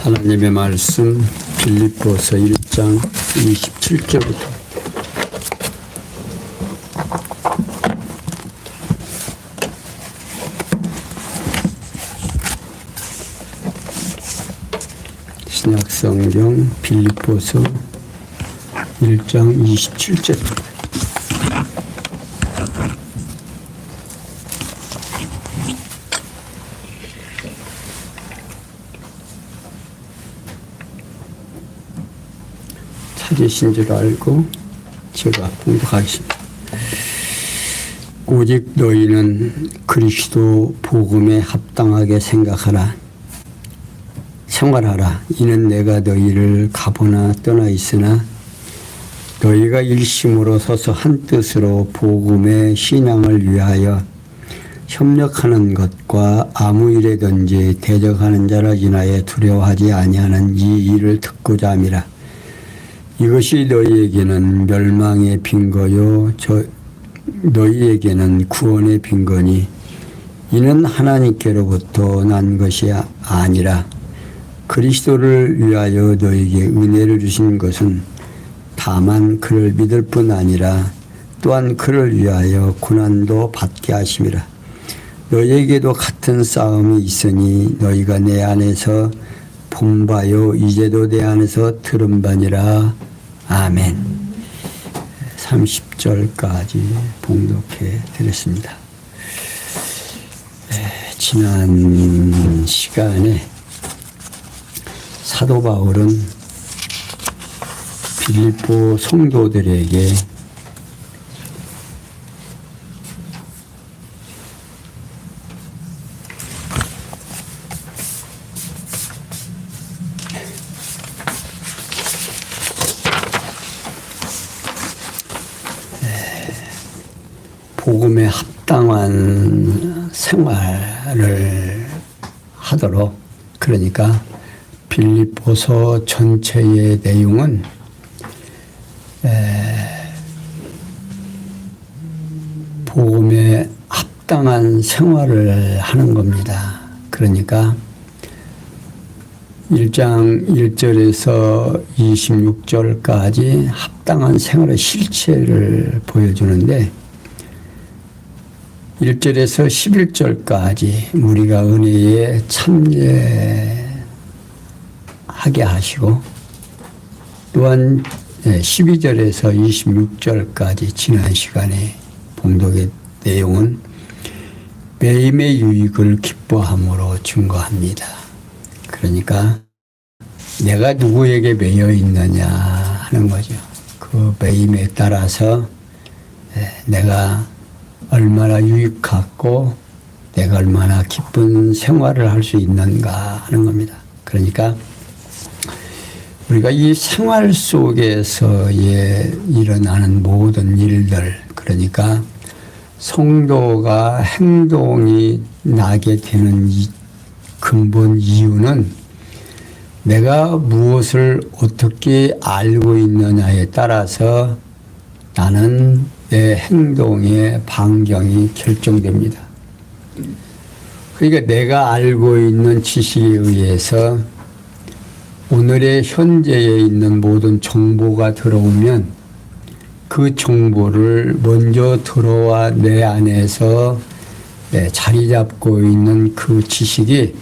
하나님의 말씀 빌립보서 1장 27절부터 신약성경 빌립보서 1장 27절입니다. 찾으신 줄 알고 제가 봉독하겠습니다. 오직 너희는 그리스도 복음에 합당하게 생활하라. 이는 내가 너희를 가보나 떠나 있으나 너희가 일심으로 서서 한 뜻으로 복음의 신앙을 위하여 협력하는 것과 아무 일에든지 대적하는 자를 인하여 두려워하지 아니하는 이 일을 듣고자 함이라. 이것이 너희에게는 멸망의 빈거요 너희에게는 구원의 빈거니 이는 하나님께로부터 난 것이 아니라 그리스도를 위하여 너희에게 은혜를 주신 것은 다만 그를 믿을 뿐 아니라 또한 그를 위하여 고난도 받게 하심이라. 너희에게도 같은 싸움이 있으니 너희가 내 안에서 본 바요 이제도 내 안에서 들은 바니라. 아멘. 30절까지 봉독해 드렸습니다. 지난 시간에 사도 바울은 빌립보 성도들에게 복음에 합당한 생활을 하도록, 그러니까 빌립보서 전체의 내용은 복음에 합당한 생활을 하는 겁니다. 그러니까 1장 1절에서 26절까지 합당한 생활의 실체를 보여주는데 1절에서 11절까지 우리가 은혜에 참여하게 하시고, 또한 12절에서 26절까지 지난 시간에 봉독의 내용은 매임의 유익을 기뻐함으로 증거합니다. 그러니까 내가 누구에게 매여 있느냐 하는 거죠. 그 매임에 따라서 내가 얼마나 유익하고 내가 얼마나 기쁜 생활을 할 수 있는가 하는 겁니다. 그러니까 우리가 이 생활 속에서의 일어나는 모든 일들, 그러니까 성도가 행동이 나게 되는 이 근본 이유는 내가 무엇을 어떻게 알고 있느냐에 따라서 나는 내 행동의 반경이 결정됩니다. 그러니까 내가 알고 있는 지식에 의해서 오늘의 현재에 있는 모든 정보가 들어오면 그 정보를 먼저 들어와 내 안에서 자리 잡고 있는 그 지식이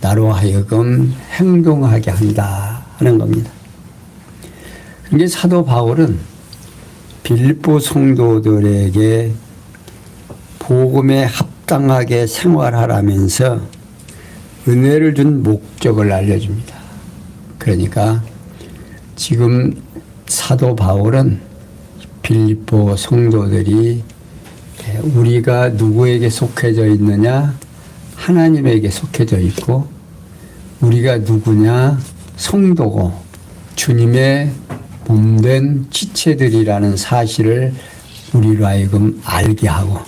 나로 하여금 행동하게 한다 하는 겁니다. 그런데 사도 바울은 빌립보 성도들에게 복음에 합당하게 생활하라면서 은혜를 준 목적을 알려줍니다. 그러니까 지금 사도 바울은 빌립보 성도들이 우리가 누구에게 속해져 있느냐? 하나님에게 속해져 있고, 우리가 누구냐? 성도고 주님의 몸된 지체들이라는 사실을 우리로 하여금 알게 하고,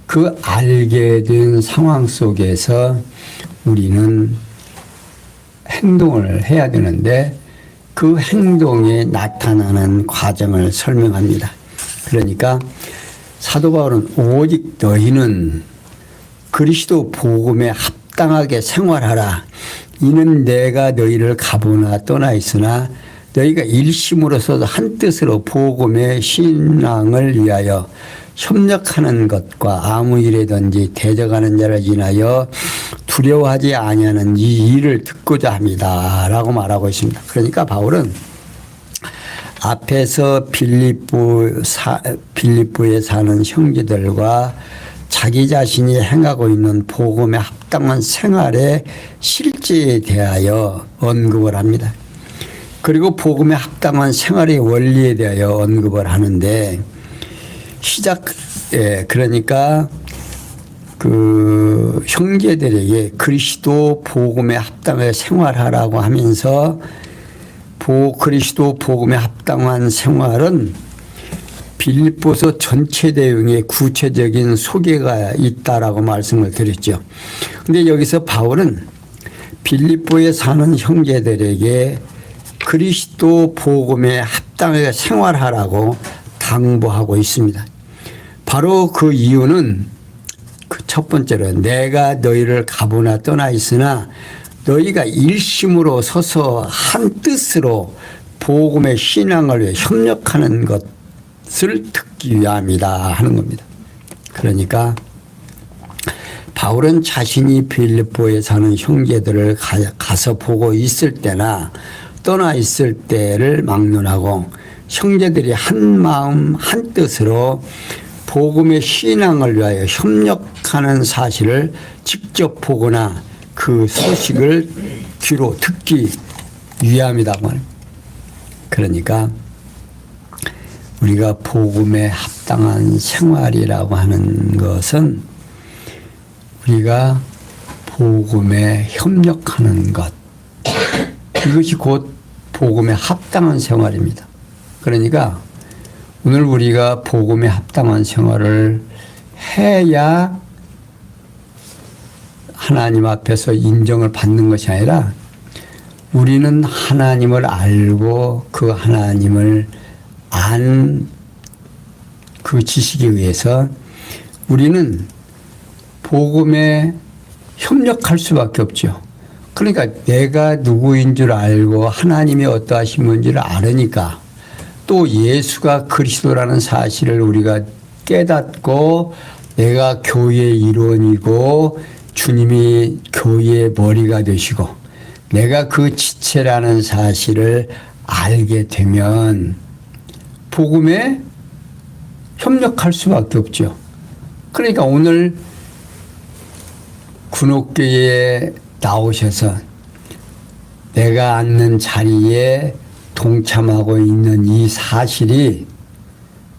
그 알게 된 상황 속에서 우리는 행동을 해야 되는데 그 행동에 나타나는 과정을 설명합니다. 그러니까 사도 바울은 오직 너희는 그리스도 복음에 합당하게 생활하라. 이는 내가 너희를 가보나 떠나 있으나 너희가 일심으로서 한 뜻으로 복음의 신앙을 위하여 협력하는 것과 아무 일에든지 대적하는 자를 인하여 두려워하지 아니하는 이 일을 듣고자 합니다. 라고 말하고 있습니다. 그러니까 바울은 앞에서 빌립보에 사는 형제들과 자기 자신이 행하고 있는 복음에 합당한 생활의 실제에 대하여 언급을 합니다. 그리고 복음에 합당한 생활의 원리에 대하여 언급을 하는데 그러니까 그 형제들에게 그리스도 복음에 합당하여 생활하라고 하면서 그리스도 복음에 합당한 생활은 빌립보서 전체 내용에 구체적인 소개가 있다라고 말씀을 드렸죠. 그런데 여기서 바울은 빌립보에 사는 형제들에게 그리스도 복음에 합당하여 생활하라고 당부하고 있습니다. 바로 그 이유는 그 첫 번째로 내가 너희를 가보나 떠나 있으나 너희가 일심으로 서서 한 뜻으로 복음의 신앙을 위해 협력하는 것을 듣기 위함이다 하는 겁니다. 그러니까 바울은 자신이 빌립보에 사는 형제들을 가서 보고 있을 때나 떠나 있을 때를 막론하고 형제들이 한 마음 한 뜻으로 복음의 신앙을 위하여 협력하는 사실을 직접 보거나 그 소식을 귀로 듣기 위함이다 말입니다. 그러니까 우리가 복음에 합당한 생활이라고 하는 것은 우리가 복음에 협력하는 것, 이것이 곧 복음에 합당한 생활입니다. 그러니까 오늘 우리가 복음에 합당한 생활을 해야 하나님 앞에서 인정을 받는 것이 아니라 우리는 하나님을 알고 그 하나님을 안 그 지식에 의해서 우리는 복음에 협력할 수밖에 없죠. 그러니까 내가 누구인 줄 알고 하나님이 어떠하신 분지를 알으니까 또 예수가 그리스도라는 사실을 우리가 깨닫고 내가 교회의 일원이고 주님이 교회의 머리가 되시고 내가 그 지체라는 사실을 알게 되면 복음에 협력할 수밖에 없죠. 그러니까 오늘 군옥교회에 나오셔서 내가 앉는 자리에 동참하고 있는 이 사실이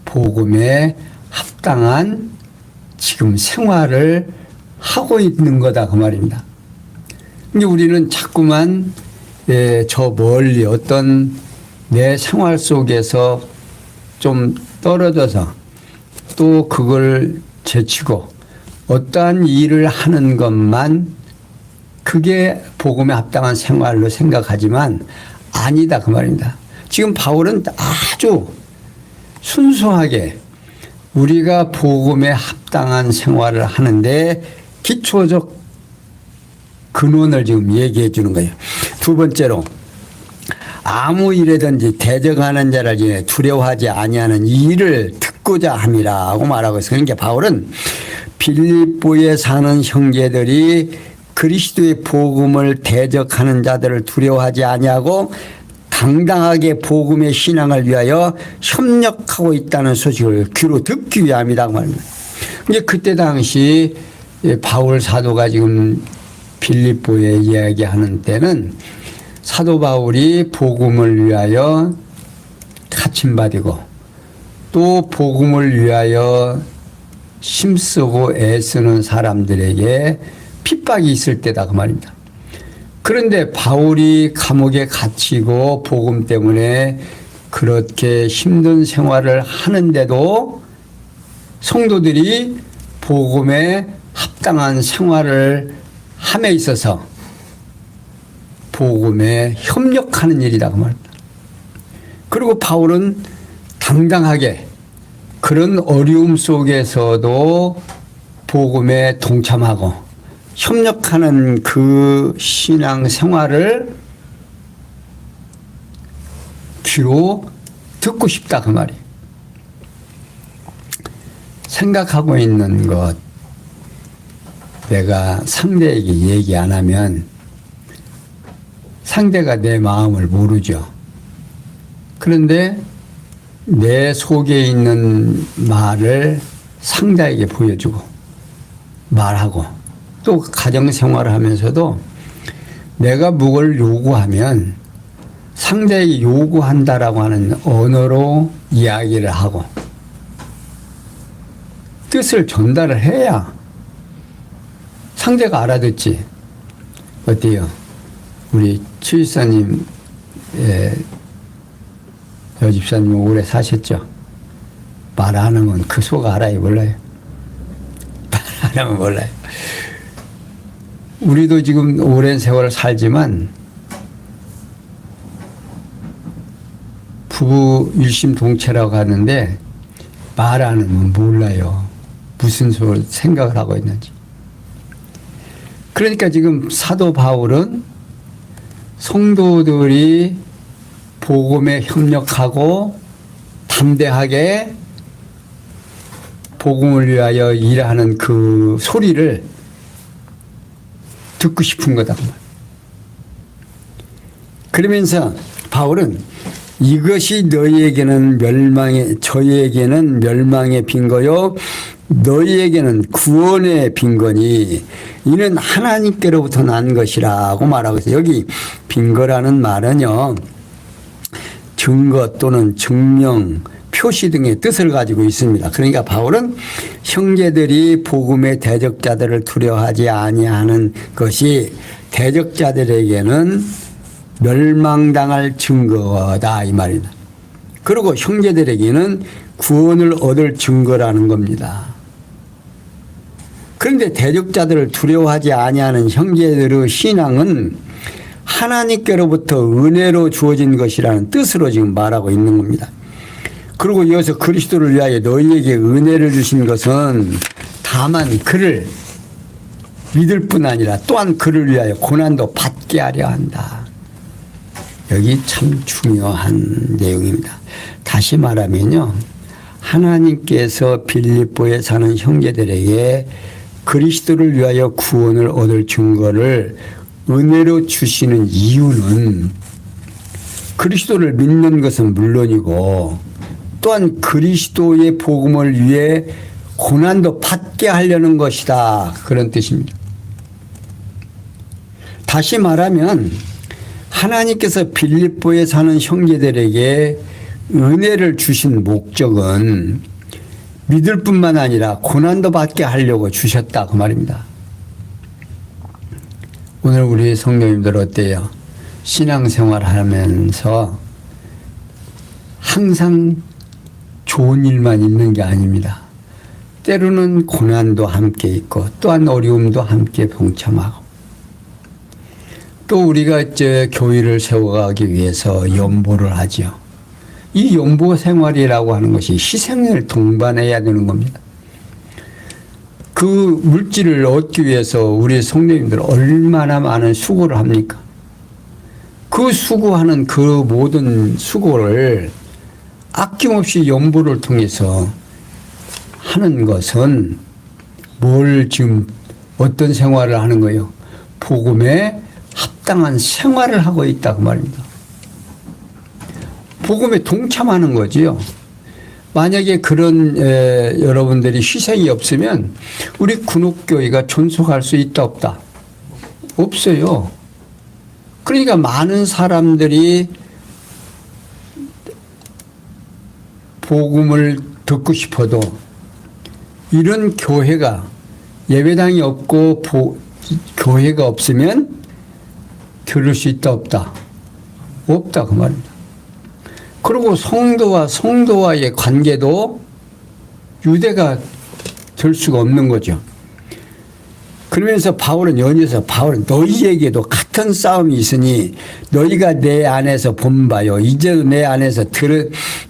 복음에 합당한 지금 생활을 하고 있는 거다 그 말입니다. 근데 우리는 자꾸만 저 멀리 어떤 내 생활 속에서 좀 떨어져서 또 그걸 제치고 어떠한 일을 하는 것만 그게 복음에 합당한 생활로 생각하지만 아니다 그 말입니다. 지금 바울은 아주 순수하게 우리가 복음에 합당한 생활을 하는데 기초적 근원을 지금 얘기해 주는 거예요. 두 번째로 아무 일에든지 대적하는 자를 인해 두려워하지 아니하는 이 일을 듣고자 함이라고 말하고 있어요. 그러니까 바울은 빌립보에 사는 형제들이 그리스도의 복음을 대적하는 자들을 두려워하지 아니하고 당당하게 복음의 신앙을 위하여 협력하고 있다는 소식을 귀로 듣기 위함이라고 말합니다. 이제 그때 당시 바울 사도가 지금 빌립보에 이야기하는 때는 사도 바울이 복음을 위하여 갇힘받이고 또 복음을 위하여 힘쓰고 애쓰는 사람들에게 핍박이 있을 때다 그 말입니다. 그런데 바울이 감옥에 갇히고 복음 때문에 그렇게 힘든 생활을 하는데도 성도들이 복음에 합당한 생활을 함에 있어서 복음에 협력하는 일이다 그 말입니다. 그리고 바울은 당당하게 그런 어려움 속에서도 복음에 동참하고 협력하는 그 신앙 생활을 귀로 듣고 싶다 그 말이에요. 생각하고 있는 것 내가 상대에게 얘기 안 하면 상대가 내 마음을 모르죠. 그런데 내 속에 있는 말을 상대에게 보여주고 말하고 또 가정생활을 하면서도 내가 무엇을 요구하면 상대에게 요구한다라고 하는 언어로 이야기를 하고 뜻을 전달을 해야 상대가 알아듣지. 어때요? 우리 최집사님 여집사님 오래 사셨죠? 말 안 하면 그 속 알아요? 몰라요? 말 안 하면 몰라요. 우리도 지금 오랜 세월을 살지만 부부 일심동체라고 하는데 말 안 하면 몰라요. 무슨 생각을 하고 있는지. 그러니까 지금 사도 바울은 성도들이 복음에 협력하고 담대하게 복음을 위하여 일하는 그 소리를 듣고 싶은 거다. 그러면서 바울은 이것이 너희에게는 저희에게는 멸망의 빈거요 너희에게는 구원의 빈거니 이는 하나님께로부터 난 것이라고 말하고 있어요. 여기 빈거라는 말은요 증거 또는 증명, 표시 등의 뜻을 가지고 있습니다. 그러니까 바울은 형제들이 복음의 대적자들을 두려워하지 아니하는 것이 대적자들에게는 멸망당할 증거다 이 말이다. 그리고 형제들에게는 구원을 얻을 증거라는 겁니다. 그런데 대적자들을 두려워하지 아니하는 형제들의 신앙은 하나님께로부터 은혜로 주어진 것이라는 뜻으로 지금 말하고 있는 겁니다. 그리고 이어서 그리스도를 위하여 너희에게 은혜를 주신 것은 다만 그를 믿을 뿐 아니라 또한 그를 위하여 고난도 받게 하려 한다. 여기 참 중요한 내용입니다. 다시 말하면요. 하나님께서 빌립보에 사는 형제들에게 그리스도를 위하여 구원을 얻을 증거를 은혜로 주시는 이유는 그리스도를 믿는 것은 물론이고 또한 그리스도의 복음을 위해 고난도 받게 하려는 것이다. 그런 뜻입니다. 다시 말하면 하나님께서 빌립보에 사는 형제들에게 은혜를 주신 목적은 믿을 뿐만 아니라 고난도 받게 하려고 주셨다. 그 말입니다. 오늘 우리 성도님들 어때요? 신앙생활 하면서 항상 좋은 일만 있는 게 아닙니다. 때로는 고난도 함께 있고 또한 어려움도 함께 동참하고 또 우리가 이제 교회를 세워가기 위해서 연보를 하죠. 이 연보 생활이라고 하는 것이 희생을 동반해야 되는 겁니다. 그 물질을 얻기 위해서 우리 성도님들 얼마나 많은 수고를 합니까? 그 수고하는 그 모든 수고를 아낌없이 연보를 통해서 하는 것은 뭘 지금 어떤 생활을 하는 거예요? 복음에 합당한 생활을 하고 있다 그 말입니다. 복음에 동참하는 거지요. 만약에 그런 여러분들이 희생이 없으면 우리 군옥교회가 존속할 수 있다 없다? 없어요. 그러니까 많은 사람들이 복음을 듣고 싶어도 이런 교회가 예배당이 없고 교회가 없으면 들을 수 있다 없다? 없다 그 말입니다. 그리고 성도와 성도와의 관계도 유대가 될 수가 없는 거죠. 그러면서 바울은 연이어서 너희에게도 같은 싸움이 있으니 너희가 내 안에서 본 바요 이제도 내 안에서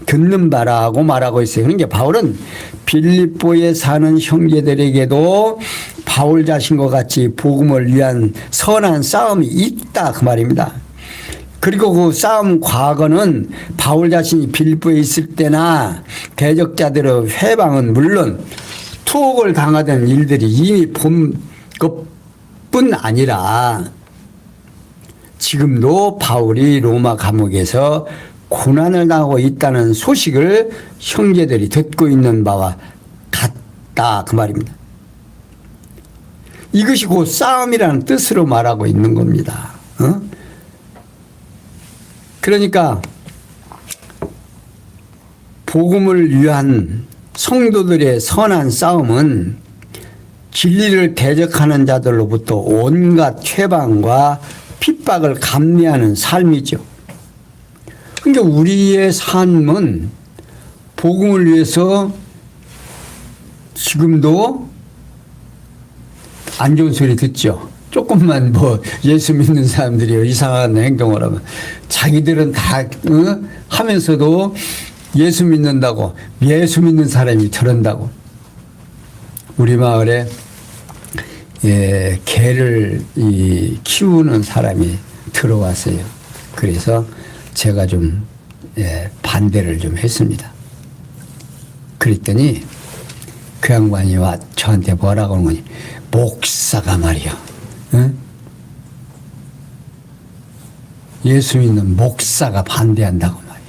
듣는 바라고 말하고 있어요. 그러니까 바울은 빌립보에 사는 형제들에게도 바울 자신과 같이 복음을 위한 선한 싸움이 있다 그 말입니다. 그리고 그 싸움 과거는 바울 자신이 빌립보에 있을 때나 대적자들의 회방은 물론 투옥을 당하던 일들이 이미 본 것뿐 아니라 지금도 바울이 로마 감옥에서 고난을 당하고 있다는 소식을 형제들이 듣고 있는 바와 같다 그 말입니다. 이것이 곧 싸움이라는 뜻으로 말하고 있는 겁니다. 그러니까 복음을 위한 성도들의 선한 싸움은 진리를 대적하는 자들로부터 온갖 회방과 핍박을 감내하는 삶이죠. 그러니까 우리의 삶은 복음을 위해서 지금도 안 좋은 소리 듣죠. 조금만 뭐 예수 믿는 사람들이 이상한 행동을 하면 자기들은 다 하면서도 예수 믿는다고 예수 믿는 사람이 저런다고. 우리 마을에 개를 키우는 사람이 들어왔어요. 그래서 제가 좀 반대를 좀 했습니다. 그랬더니 그 양반이 와 저한테 뭐라고 하는 거니? 목사가 말이야. 응? 예수 믿는 목사가 반대한다고 말이야.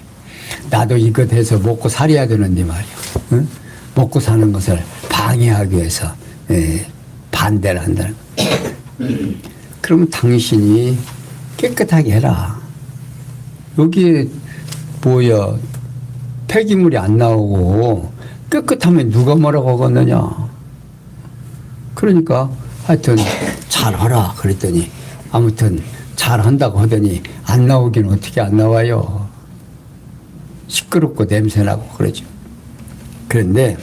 나도 이것 해서 먹고 살아야 되는데 말이야. 응? 먹고 사는 것을 방해하기 위해서 반대를 한다는 거야. 그러면 당신이 깨끗하게 해라. 여기에 뭐야 폐기물이 안 나오고 깨끗하면 누가 뭐라고 하겠느냐. 그러니까 하여튼 잘하라 그랬더니 아무튼 잘한다고 하더니 안 나오기는 어떻게 안 나와요. 시끄럽고 냄새나고 그러죠. 그런데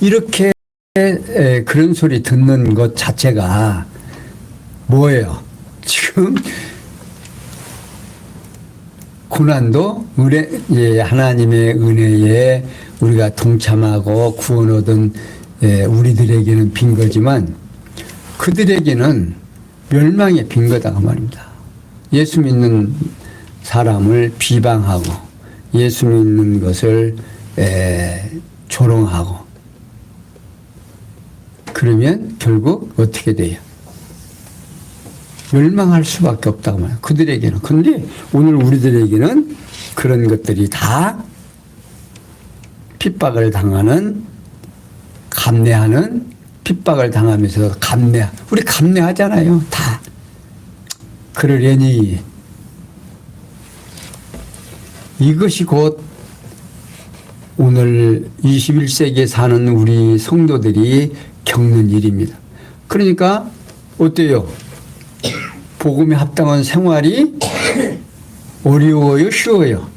이렇게 그런 소리 듣는 것 자체가 뭐예요? 지금 고난도 하나님의 은혜에 우리가 동참하고 구원 얻은 우리들에게는 빈 거지만 그들에게는 멸망의 빈 거다 그 말입니다. 예수 믿는 사람을 비방하고 예수 믿는 것을 조롱하고 그러면 결국 어떻게 돼요? 멸망할 수밖에 없다고 말해요. 그들에게는. 그런데 오늘 우리들에게는 그런 것들이 다 핍박을 당하는 감내하는 핍박을 당하면서 우리 감내하잖아요. 다. 그러려니 이것이 곧 오늘 21세기에 사는 우리 성도들이 겪는 일입니다. 그러니까 어때요? 복음에 합당한 생활이 어려워요? 쉬워요?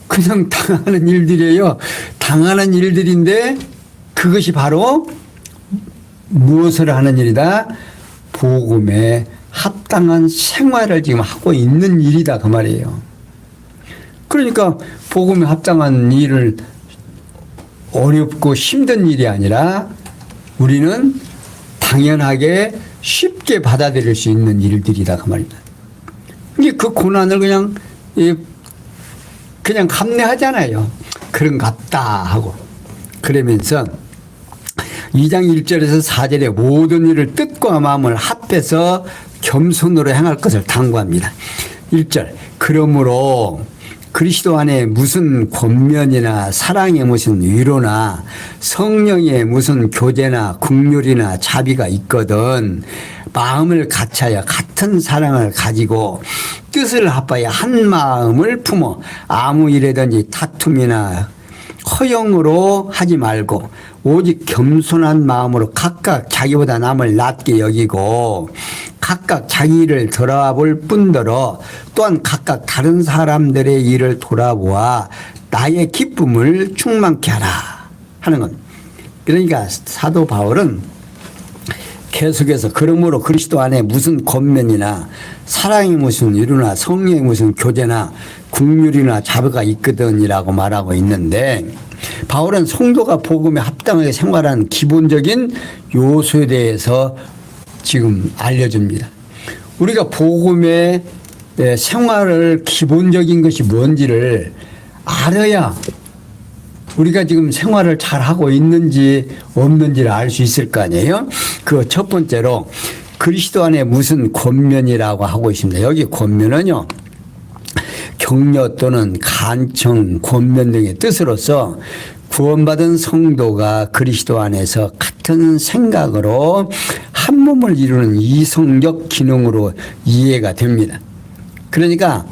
그냥 당하는 일들이에요. 당하는 일들인데 그것이 바로 무엇을 하는 일이다? 복음에 합당한 생활을 지금 하고 있는 일이다 그 말이에요. 그러니까 복음에 합당한 일을 어렵고 힘든 일이 아니라 우리는 당연하게 쉽게 받아들일 수 있는 일들이다 그 말입니다. 그 고난을 그냥 감내하잖아요. 그런갑다 하고 그러면서 2장 1절에서 4절에 모든 일을 뜻과 마음을 합해서 겸손으로 행할 것을 당부합니다. 1절 그러므로 그리스도 안에 무슨 권면이나 사랑의 무슨 위로나 성령의 무슨 교제나 긍휼이나 자비가 있거든 마음을 같이하여 같은 사랑을 가지고 뜻을 합하여 한 마음을 품어 아무 일에든지 다툼이나 허영으로 하지 말고 오직 겸손한 마음으로 각각 자기보다 남을 낮게 여기고 각각 자기 일을 돌아볼 뿐더러 또한 각각 다른 사람들의 일을 돌아보아 나의 기쁨을 충만케 하라 하는 것. 그러니까 사도 바울은 계속해서 그러므로 그리스도 안에 무슨 권면이나 사랑이 무슨 위로나 성령의 무슨 교제나 긍휼이나 자비가 있거든이라고 말하고 있는데 바울은 성도가 복음에 합당하게 생활하는 기본적인 요소에 대해서 지금 알려줍니다. 우리가 복음의 생활을 기본적인 것이 뭔지를 알아야 우리가 지금 생활을 잘하고 있는지 없는지를 알 수 있을 거 아니에요. 그 첫 번째로 그리스도 안에 무슨 권면이라고 하고 있습니다. 여기 권면은요, 격려 또는 간청, 권면 등의 뜻으로서 구원받은 성도가 그리스도 안에서 같은 생각으로 한 몸을 이루는 이성적 기능으로 이해가 됩니다. 그러니까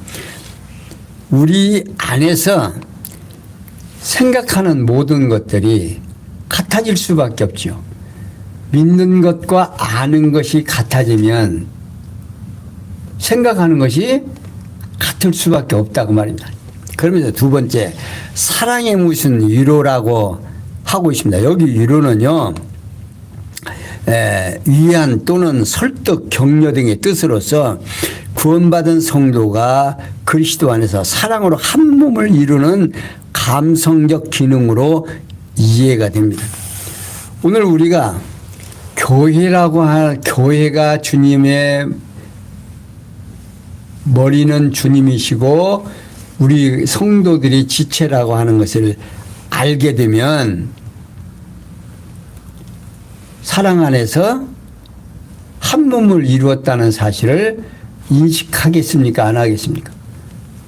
우리 안에서 생각하는 모든 것들이 같아질 수밖에 없죠. 믿는 것과 아는 것이 같아지면 생각하는 것이 같을 수밖에 없다고 말입니다. 그러면서 두 번째, 사랑의 무슨 위로라고 하고 있습니다. 여기 위로는요, 위안 또는 설득, 격려 등의 뜻으로서 구원받은 성도가 그리스도 안에서 사랑으로 한 몸을 이루는 감성적 기능으로 이해가 됩니다. 오늘 우리가 교회라고 할, 교회가 주님의 머리는 주님이시고 우리 성도들이 지체라고 하는 것을 알게 되면 사랑 안에서 한 몸을 이루었다는 사실을 인식하겠습니까? 안 하겠습니까?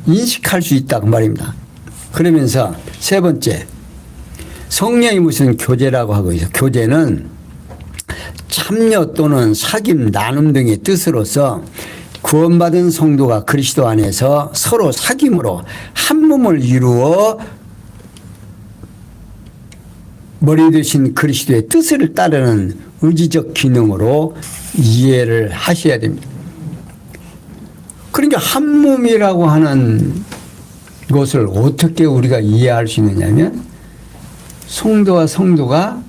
인식할 수 있다고 말입니다. 그러면서 세 번째, 성령이 무슨 교제라고 하고 있어요. 교제는 참여 또는 사귐, 나눔 등의 뜻으로서 구원받은 성도가 그리스도 안에서 서로 사귐으로 한 몸을 이루어 머리 되신 그리스도의 뜻을 따르는 의지적 기능으로 이해를 하셔야 됩니다. 그러니까 한 몸이라고 하는 것을 어떻게 우리가 이해할 수 있느냐면 성도와 성도가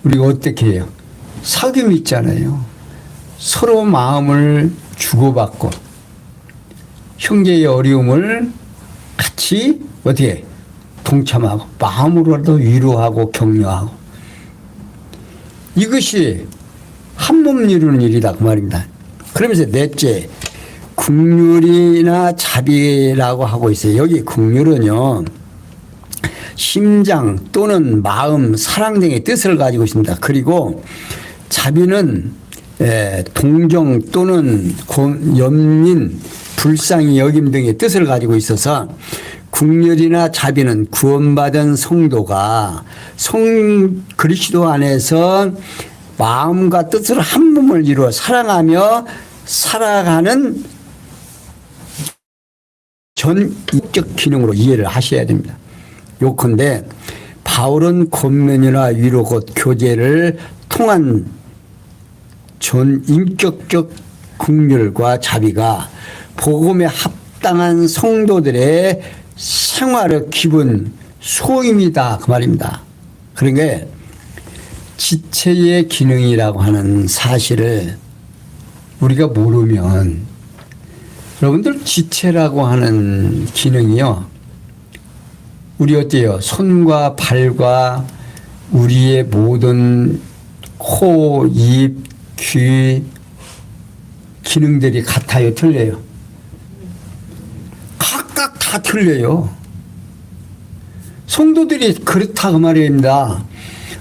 우리가 어떻게 해요? 사귐이 있잖아요. 서로 마음을 주고받고 형제의 어려움을 같이 어떻게 동참하고 마음으로라도 위로하고 격려하고 이것이 한 몸 이루는 일이다 그 말입니다. 그러면서 넷째, 긍휼이나 자비라고 하고 있어요. 여기 긍휼은요, 심장 또는 마음, 사랑 등의 뜻을 가지고 있습니다. 그리고 자비는 동정 또는 연민, 불쌍히 여김 등의 뜻을 가지고 있어서 긍휼이나 자비는 구원받은 성도가 그리스도 안에서 마음과 뜻으로 한 몸을 이루어 사랑하며 살아가는 전인적 기능으로 이해를 하셔야 됩니다. 요컨대 바울은 권면이나 위로 곧 교제를 통한 전인격적 긍휼과 자비가 복음에 합당한 성도들의 생활의 기본 소임이다 그 말입니다. 그러니까 지체의 기능이라고 하는 사실을 우리가 모르면 여러분들 지체라고 하는 기능이요, 우리 어때요? 손과 발과 우리의 모든 코, 입, 귀 기능들이 같아요? 틀려요? 각각 다 틀려요. 성도들이 그렇다고 말입니다.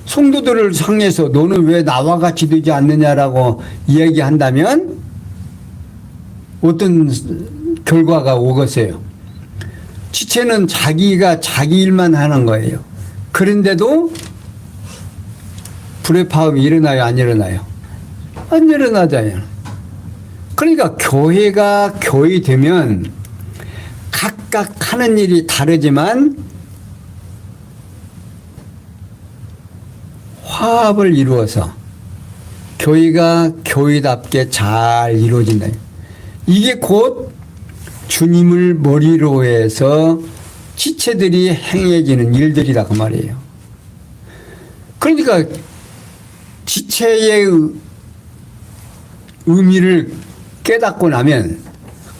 성도들을 상해서 너는 왜 나와 같이 되지 않느냐라고 이야기한다면 어떤 결과가 오겠어요? 지체는 자기가 자기 일만 하는 거예요. 그런데도 불의 파업이 일어나요? 안 일어나요? 안 일어나잖아요. 그러니까 교회가 교회 되면 각각 하는 일이 다르지만 화합을 이루어서 교회가 교회답게 잘 이루어진다. 이게 곧 주님을 머리로 해서 지체들이 행해지는 일들이다 그 말이에요. 그러니까 지체의 의미를 깨닫고 나면,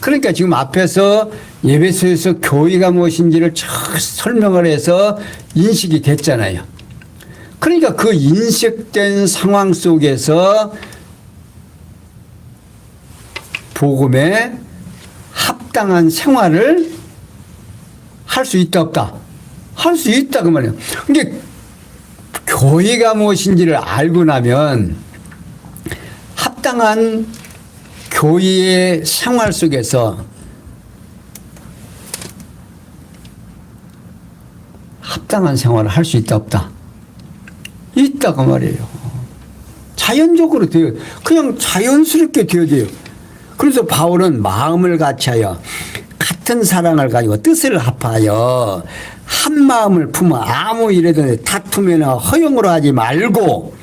그러니까 지금 앞에서 에베소에서 교회가 무엇인지를 설명을 해서 인식이 됐잖아요. 그러니까 그 인식된 상황 속에서 복음에 합당한 생활을 할 수 있다 없다? 할 수 있다 그 말이에요. 그러니까 교회가 무엇인지를 알고 나면 합당한 교회의 생활 속에서 합당한 생활을 할 수 있다 없다? 있다 그 말이에요. 자연적으로 돼요. 그냥 자연스럽게 되어져요. 그래서 바울은 마음을 같이하여 같은 사랑을 가지고 뜻을 합하여 한 마음을 품어 아무 일에든 다투거나 허용으로 하지 말고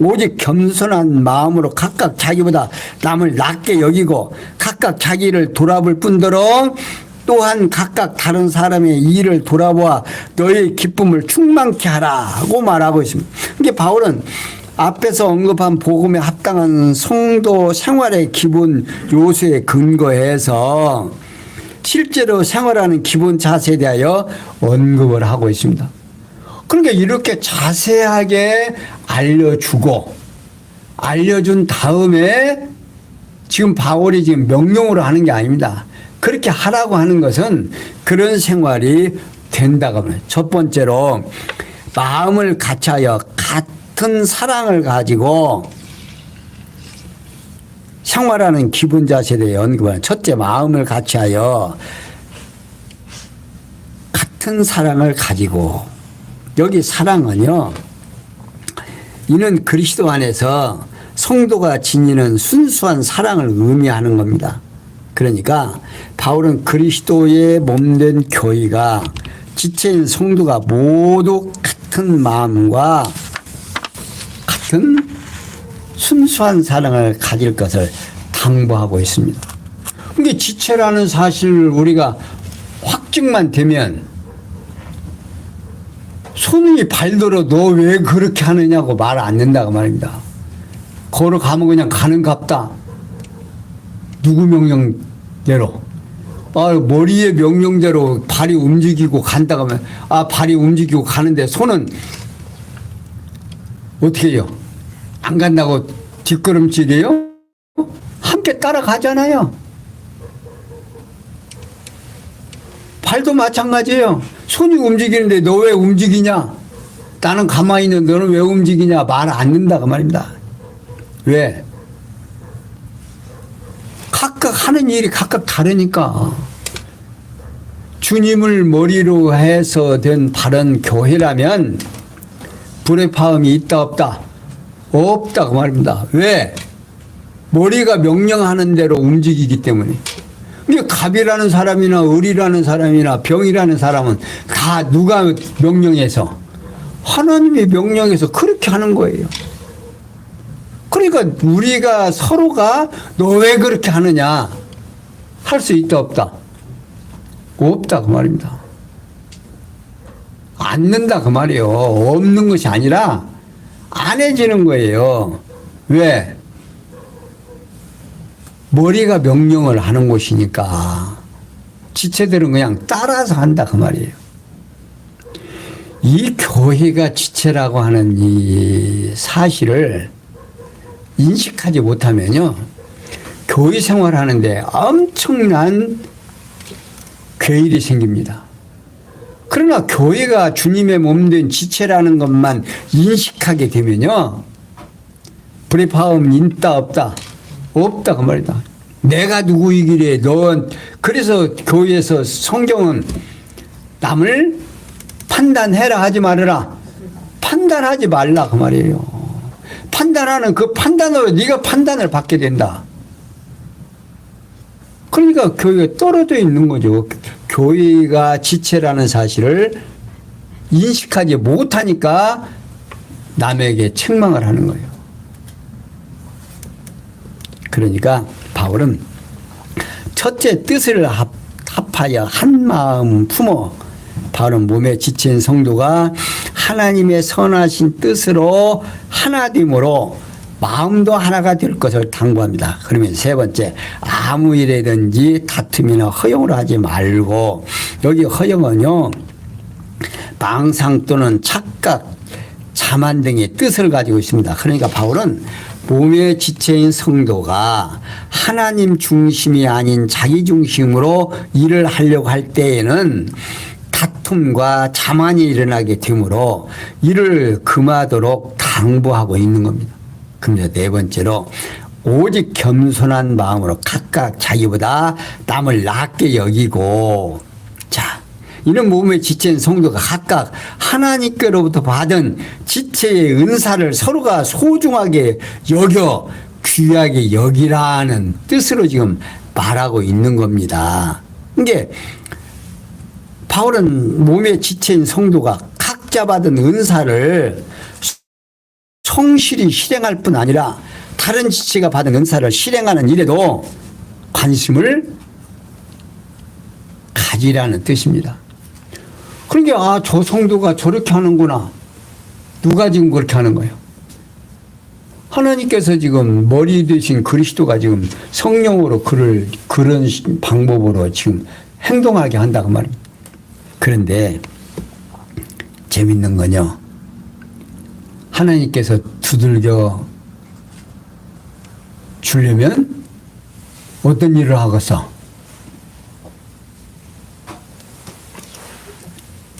오직 겸손한 마음으로 각각 자기보다 남을 낮게 여기고 각각 자기를 돌아볼 뿐더러 또한 각각 다른 사람의 일을 돌아보아 너의 기쁨을 충만케 하라고 말하고 있습니다. 이게 바울은 앞에서 언급한 복음에 합당한 성도 생활의 기본 요소에 근거해서 실제로 생활하는 기본 자세에 대하여 언급을 하고 있습니다. 그러니까 이렇게 자세하게 알려준 다음에 지금 바울이 지금 명령으로 하는 게 아닙니다. 그렇게 하라고 하는 것은 그런 생활이 된다고 합니다. 첫 번째로 마음을 같이하여 같은 사랑을 가지고 생활하는 기본 자세에 대해 언급하는 첫째 마음을 같이하여 같은 사랑을 가지고 여기 사랑은요 이는 그리스도 안에서 성도가 지니는 순수한 사랑을 의미하는 겁니다. 그러니까 바울은 그리스도의 몸된 교회가 지체인 성도가 모두 같은 마음과 같은 순수한 사랑을 가질 것을 당부하고 있습니다. 이게 지체라는 사실을 우리가 확증만 되면 손이 발더러 너 왜 그렇게 하느냐고 말 안 된다고 말입니다. 걸어가면 그냥 가는 갑다. 누구 명령대로. 머리의 명령대로 발이 움직이고 간다고 하면 발이 움직이고 가는데 손은 어떻게 해요? 안 간다고 뒷걸음질이에요? 함께 따라가잖아요. 발도 마찬가지예요. 손이 움직이는데 너 왜 움직이냐? 나는 가만히 있는데 너는 왜 움직이냐? 말 안 듣는다고 말입니다. 왜? 각각 하는 일이 각각 다르니까. 주님을 머리로 해서 된 바른 교회라면 불의 파음이 있다 없다? 없다고 말입니다. 왜? 머리가 명령하는 대로 움직이기 때문에. 갑이라는 사람이나 을이라는 사람이나 병이라는 사람은 다 누가 명령해서? 하나님의 명령해서 그렇게 하는 거예요. 그러니까 우리가 서로가 너 왜 그렇게 하느냐 할 수 있다 없다? 없다 그 말입니다. 않는다 그 말이에요. 없는 것이 아니라 안 해지는 거예요. 왜? 머리가 명령을 하는 곳이니까 지체들은 그냥 따라서 한다 그 말이에요. 이 교회가 지체라고 하는 이 사실을 인식하지 못하면요 교회 생활하는데 엄청난 괴일이 생깁니다. 그러나 교회가 주님의 몸된 지체라는 것만 인식하게 되면요 불의 파음 있다 없다? 없다 그 말이다. 내가 누구이기래 넌. 그래서 교회에서 성경은 남을 판단해라 하지 말아라. 판단하지 말라 그 말이에요. 판단하는 그 판단으로 네가 판단을 받게 된다. 그러니까 교회가 떨어져 있는 거죠. 교회가 지체라는 사실을 인식하지 못하니까 남에게 책망을 하는 거예요. 그러니까 바울은 첫째 뜻을 합하여 한 마음 품어 바울은 몸에 지친 성도가 하나님의 선하신 뜻으로 하나됨으로 마음도 하나가 될 것을 당부합니다. 그러면 세 번째, 아무 일에든지 다툼이나 허용을 하지 말고, 여기 허용은요, 망상 또는 착각, 자만 등의 뜻을 가지고 있습니다. 그러니까 바울은 몸의 지체인 성도가 하나님 중심이 아닌 자기 중심으로 일을 하려고 할 때에는 다툼과 자만이 일어나게 되므로 이를 금하도록 당부하고 있는 겁니다. 그러면서 네 번째로 오직 겸손한 마음으로 각각 자기보다 남을 낮게 여기고, 자, 이는 몸의 지체인 성도가 각각 하나님께로부터 받은 지체의 은사를 서로가 소중하게 여겨 귀하게 여기라는 뜻으로 지금 말하고 있는 겁니다. 이게 바울은 몸의 지체인 성도가 각자 받은 은사를 성실히 실행할 뿐 아니라 다른 지체가 받은 은사를 실행하는 일에도 관심을 가지라는 뜻입니다. 그러니까 저 성도가 저렇게 하는구나. 누가 지금 그렇게 하는 거예요? 하나님께서 지금 머리 되신 그리스도가 지금 성령으로 그런 방법으로 지금 행동하게 한다고 말입니다. 그런데 재밌는 건요, 하나님께서 두들겨 주려면 어떤 일을 하겠어?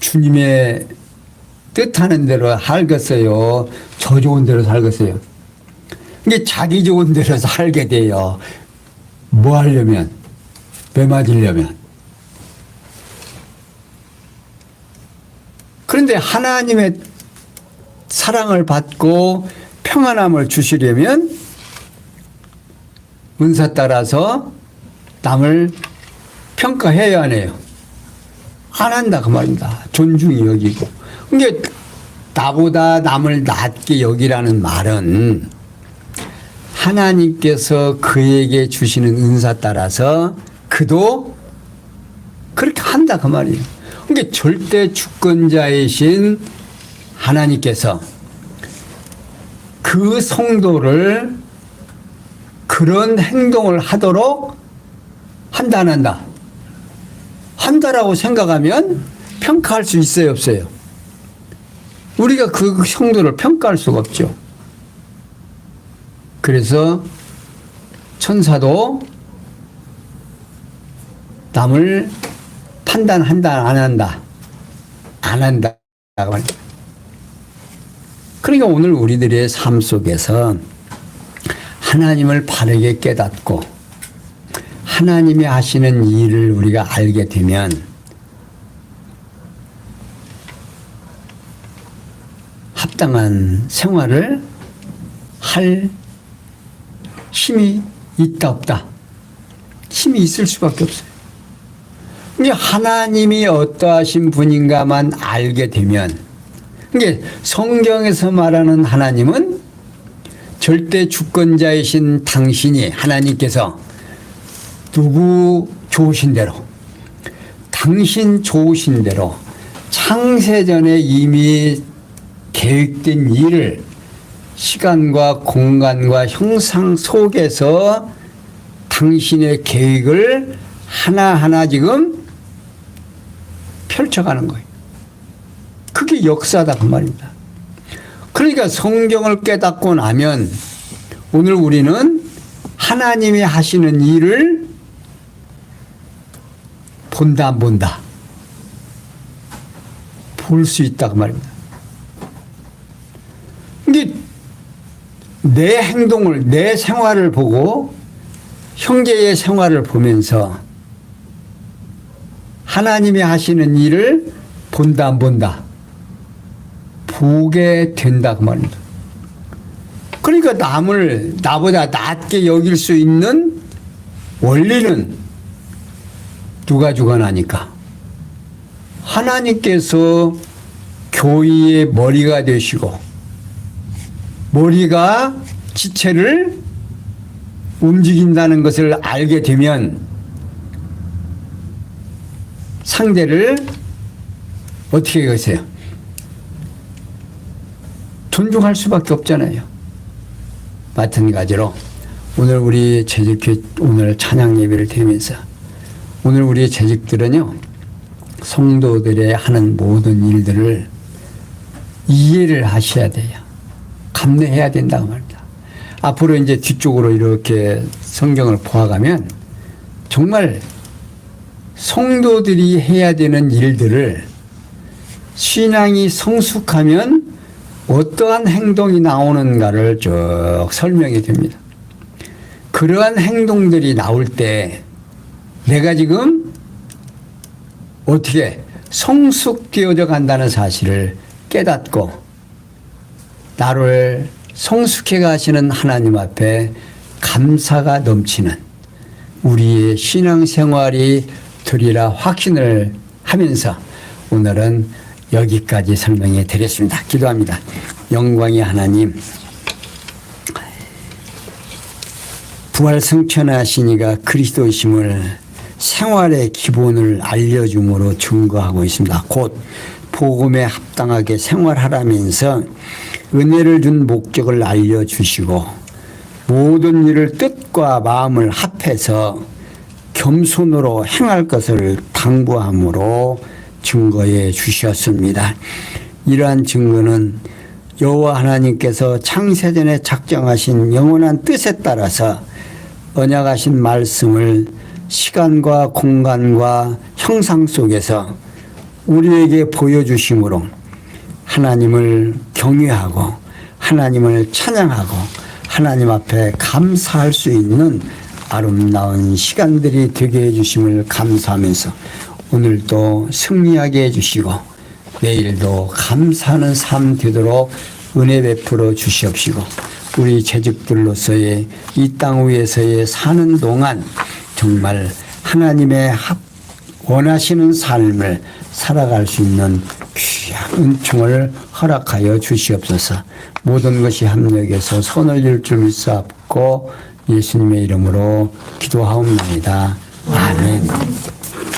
주님의 뜻하는 대로 살겠어요? 저 좋은 대로 살겠어요? 이게 자기 좋은 대로 살게 돼요. 뭐 하려면? 매 맞으려면. 그런데 하나님의 사랑을 받고 평안함을 주시려면 은사 따라서 남을 평가해야 하네요. 안 한다 그 말입니다. 존중히 여기고. 그러니까 나보다 남을 낮게 여기라는 말은 하나님께서 그에게 주시는 은사 따라서 그도 그렇게 한다 그 말이에요. 그러니까 절대 주권자이신 하나님께서 그 성도를 그런 행동을 하도록 한다 안 한다? 한다라고 생각하면 평가할 수 있어요 없어요? 우리가 그 성도를 평가할 수가 없죠. 그래서 천사도 남을 판단한다 안 한다? 안 한다. 그러니까 오늘 우리들의 삶 속에서 하나님을 바르게 깨닫고 하나님이 하시는 일을 우리가 알게 되면 합당한 생활을 할 힘이 있다 없다? 힘이 있을 수밖에 없어요. 이게 하나님이 어떠하신 분인가만 알게 되면, 이게 성경에서 말하는 하나님은 절대 주권자이신 당신이 하나님께서 누구 좋으신 대로, 당신 좋으신 대로 창세전에 이미 계획된 일을 시간과 공간과 형상 속에서 당신의 계획을 하나하나 지금 펼쳐가는 거예요. 그게 역사다 그 말입니다. 그러니까 성경을 깨닫고 나면 오늘 우리는 하나님이 하시는 일을 본다 안 본다? 볼 수 있다 그 말입니다. 이게 내 행동을, 내 생활을 보고 형제의 생활을 보면서 하나님이 하시는 일을 본다 안 본다? 보게 된다 그 말입니다. 그러니까 남을 나보다 낮게 여길 수 있는 원리는 누가 주관하니까? 하나님께서 교회의 머리가 되시고 머리가 지체를 움직인다는 것을 알게 되면 상대를 어떻게 하세요? 존중할 수밖에 없잖아요. 마찬가지로 오늘 우리 재직회 오늘 찬양 예배를 드리면서 오늘 우리 재직들은요 성도들의 하는 모든 일들을 이해를 하셔야 돼요. 감내해야 된다고 말입니다. 앞으로 이제 뒤쪽으로 이렇게 성경을 보아가면 정말 성도들이 해야 되는 일들을 신앙이 성숙하면 어떠한 행동이 나오는가를 쭉 설명이 됩니다. 그러한 행동들이 나올 때 내가 지금 어떻게 성숙되어져 간다는 사실을 깨닫고 나를 성숙해 가시는 하나님 앞에 감사가 넘치는 우리의 신앙생활이 되리라 확신을 하면서 오늘은 여기까지 설명해 드렸습니다. 기도합니다. 영광의 하나님, 부활 승천하신 이가 그리스도이심을 생활의 기본을 알려줌으로 증거하고 있습니다. 곧 복음에 합당하게 생활하라면서 은혜를 준 목적을 알려주시고 모든 일을 뜻과 마음을 합해서 겸손으로 행할 것을 당부함으로 증거해 주셨습니다. 이러한 증거는 여호와 하나님께서 창세전에 작정하신 영원한 뜻에 따라서 언약하신 말씀을 시간과 공간과 형상 속에서 우리에게 보여주심으로 하나님을 경외하고 하나님을 찬양하고 하나님 앞에 감사할 수 있는 아름다운 시간들이 되게 해주심을 감사하면서 오늘도 승리하게 해주시고 내일도 감사하는 삶 되도록 은혜 베풀어 주시옵시고 우리 재직들로서의 이 땅 위에서의 사는 동안 정말 하나님의 원하시는 삶을 살아갈 수 있는 귀한 은총을 허락하여 주시옵소서. 모든 것이 합력해서 선을 이룰 줄 믿사옵고 예수님의 이름으로 기도하옵나이다. 아멘.